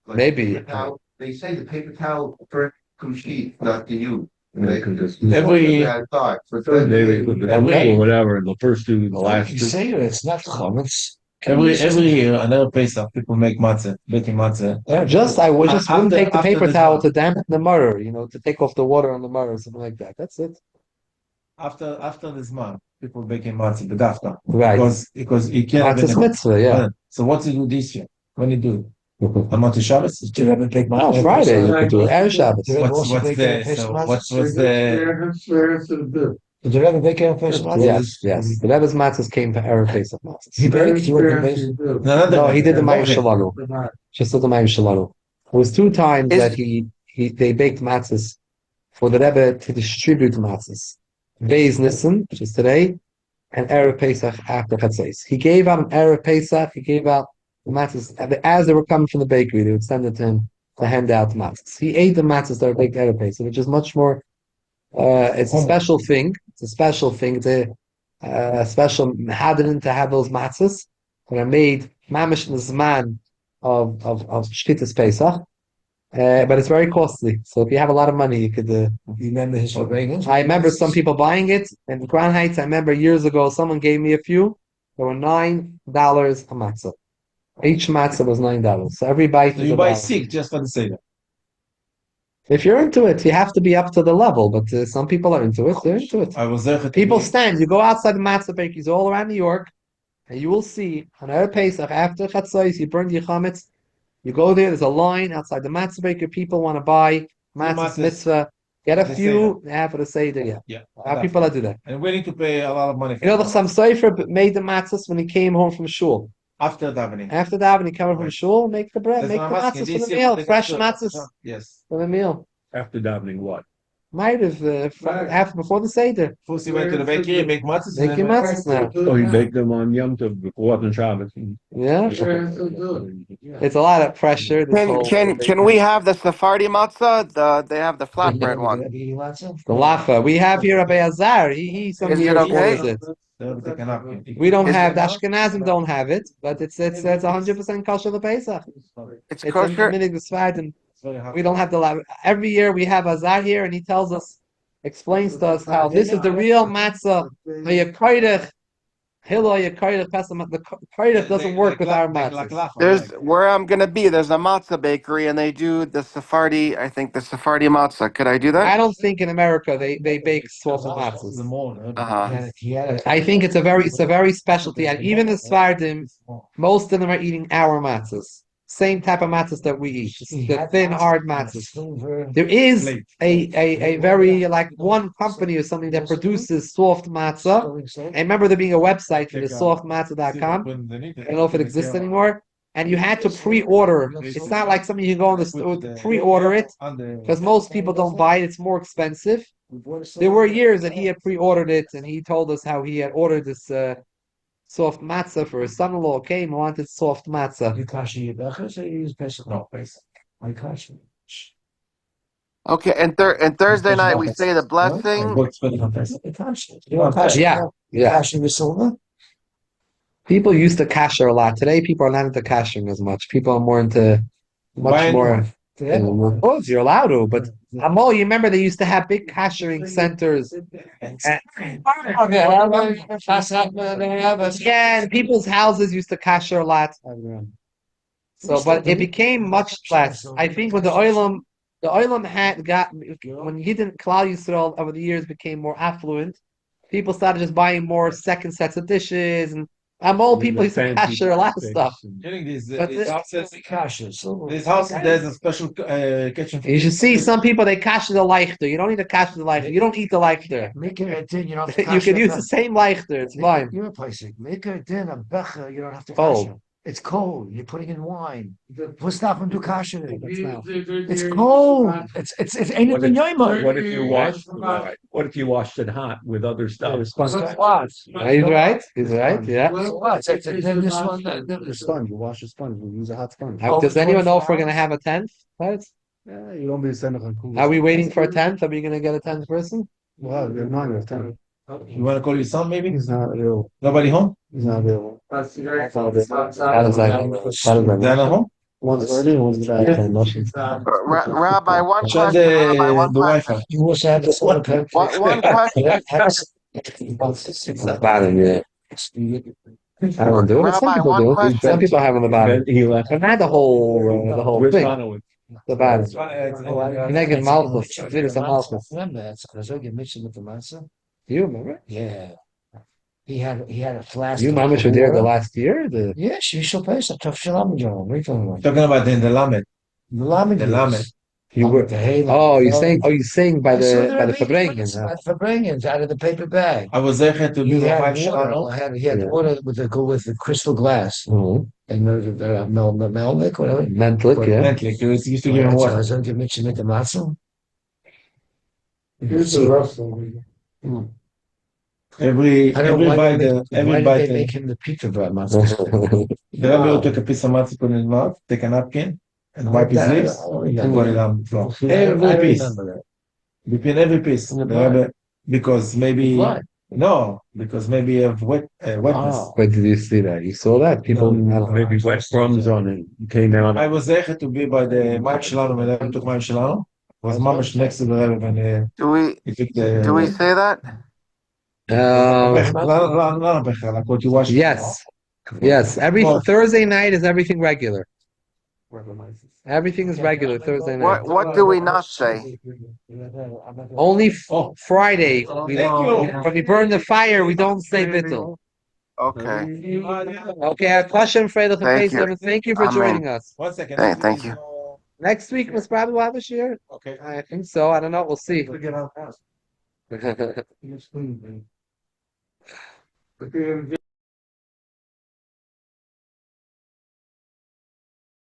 Maybe. Paper towel, they say the paper towel for sheet, not to you. Every whatever, the first two, the last You two. say it's not chametz. every year, another Pesach, people make matzah, baking matzah. I wouldn't take the paper after towel the- to dampen the mutter, to take off the water on the mutter or something like that. That's it. After this month, people baking matzah, the dafka. Right. Because you can't. That's a mitzvah, yeah. So what do you do this year? When you do? I'm on to Shabbos. Do you have a big Oh, Friday, you could do it. Erev Shabbos. Did you ever bake a fish matzah? Yes. The Rebbe's matzahs came to Erev Pesach matzahs. He baked. You were the No, he did the Mayim Shalanu. Just did the Mayim Shalanu. It was 2 times that they baked matzahs for the Rebbe to distribute matzahs. Beis Nissen, which is today, and Erev Pesach after Chatzos. He gave out Erev Pesach, he gave out the matzahs, as they were coming from the bakery, they would send it to him to hand out matzahs. He ate the matzahs that were baked Erev Pesach, which is much more It's a special thing. It's a special thing. It's a special hadrin to have those matzahs that are made mamish in the zman of Shkitas Pesach. But it's very costly. So if you have a lot of money, you could. You remember his Fabrengens? I remember some people buying it in Crown Heights. I remember years ago, someone gave me a few. There were $9 a matzah. Each matzah was $9. So every bite So is you a buy dollar. 6 just for the seder. If you're into it, you have to be up to the level. But some people are into it. They're into it. I was there. People stand. You go outside the matzah bakeries all around New York, and you will see on Erev Pesach after Chatzos, you burn your chametz. You go there. There's a line outside the matzah baker. People want to buy matzah matzahs. mitzvah. Get a The few. They have for the seder. Yeah. Yeah. How people that do that. And willing to pay a lot of money. You know, the Chassam Sofer made the matzahs when he came home from shul. After davening. After that, when he came home from shul, make the bread, That's make the what I'm asking. matzahs Do for you the see meal, what fresh they- matzahs Yes. for the meal. After davening, what? Might have after before the seder. First he went to the bakery and make matzahs. Make your matzahs now. Oh, you bake them on Yom Tov before the Shabbos. Yeah, it's a lot of pressure. This whole Can we have the Sephardi matzah? They have the flatbread one. the lafa we have here Rabbi Azar. He some Is it years okay? orders it. They'll take a napkin. We don't Is have it- the Ashkenazim don't have it, but it's 100% kosher the Pesach. It's It's kosher. in the Sfardim. It's very hard. We don't have the lab. Every year we have Azar here, and he tells us, explains to us how this is the real matzah. The koydach doesn't work with our matzah. There's where I'm gonna be. There's a matzah bakery, and they do the Sephardi. I think the Sephardi matzah. Could I do I that? don't think in America they bake soft matzahs. Uh-huh. I think it's a very specialty, and even the Sfardim, most of them are eating our matzahs. Same type of matzahs that we eat, the thin, hard matzahs. There is a very like one company or something that produces soft matzah. I remember there being a website for the softmatzah.com. I don't know if it exists anymore. And you had to pre-order. It's not like something you can go in the store to pre-order it because most people don't buy it. It's more expensive. There were years that he had pre-ordered it, and he told us how he had ordered this soft matzah for his son-in-law. Came, wanted soft matzah. You kasha your bechers or you use Pesach? No, Pesach. I kasha. Okay, and Thursday night we say the blessing. Yeah. Kasha your silver? People used to kasher a lot. Today, people are not into kashering as much. People are more into much more. Oh, you're allowed to, but Amol, you remember they used to have big kashering centers. Yeah, and people's houses used to kasher a lot. So, but it became much less. I think when the oilam had got when Yidden Klal Yisrael over the years became more affluent, people started just buying more second sets of dishes, and Amol people used to kasher a lot of stuff. These houses, there's a special kitchen. You should see some people they kasher the leichter. You don't need to kasher the leichter. You don't eat the leichter. Make it a din, you don't have to You can use the same leichter. It's fine. You're replacing. Make a din, a becha, you don't have to Cold. kasha. It's cold. You're putting in wine. What's stopping do kasha? It's It's cold. It's anything yoima. What if you washed? What if you washed it hot with other stuff? He's right. He's right. Yeah. Then this one, The sponge, you wash a sponge, we use a hot sponge. Does anyone know if we're gonna have a 10th? Right? Yeah, you don't be sending a Are we waiting for a 10th? Are we gonna get a 10th person? Well, we have 9 or 10. You want to call your son maybe? He's not available. Nobody home? He's not available. How does that? They're not home? One's early, one's back. Rabbi, one Shut question. Rabbi, one the question. Wi-Fi. you also have this one. One question. It's not bottom yet. I don't do it. Some Rabbi, people one do. question. Some people have on the bottom. He left. But not the whole Where's thing. Connor with? The bottom. It's- Neged Malchus. It's a Malchus. Remember, that's because I get mixed with the matzah. You remember? Yeah. He had a flask. You mama were there the last year. Yeah, she shall pay some tough shalom, John. What are you talking about? Talking about the Lamed. The lamed. The lamed. You were. Oh, you're saying by the Fabrengens. Fabrengens out of the paper bag. I was there to He do the had 5 water. shot. He had Yeah. water with the crystal glass Mhm. and the melnik, whatever. Mentlik, yeah. Mentally, because he used to give him So I water. was going to mix it with the matzah. Every I don't know why every did bite, they make him the pita bread matzah? the rabbi will take a piece of matzah, put it in his mouth, take a napkin, and wipe his lips, and put it on the floor. I Every piece. remember that. between every piece. The Rebbe, because maybe Why? no, because maybe you have wetness. Oh. Where did you see that? You saw that? People, Maybe wet crumbs on it came out. I was there to be by the מים שלנו, מנהל בתוך מים שלנו. was ממש next to the Rebbe, and he took the... Do we say that? לא בכלל, like what you watched. yes. Every Oh. Thursday night is everything regular. Everything is regular Thursday night. What do we not say? Only Oh. Friday. Thank you. When we burn the fire, we don't say bittul. Okay. Okay, a question for the Thank you. Pesach. Thank you for Amen. joining us. 1 second. Hey, thank you. Next week was probably we'll have a year. Okay. I think so. I don't know. We'll see. Get out.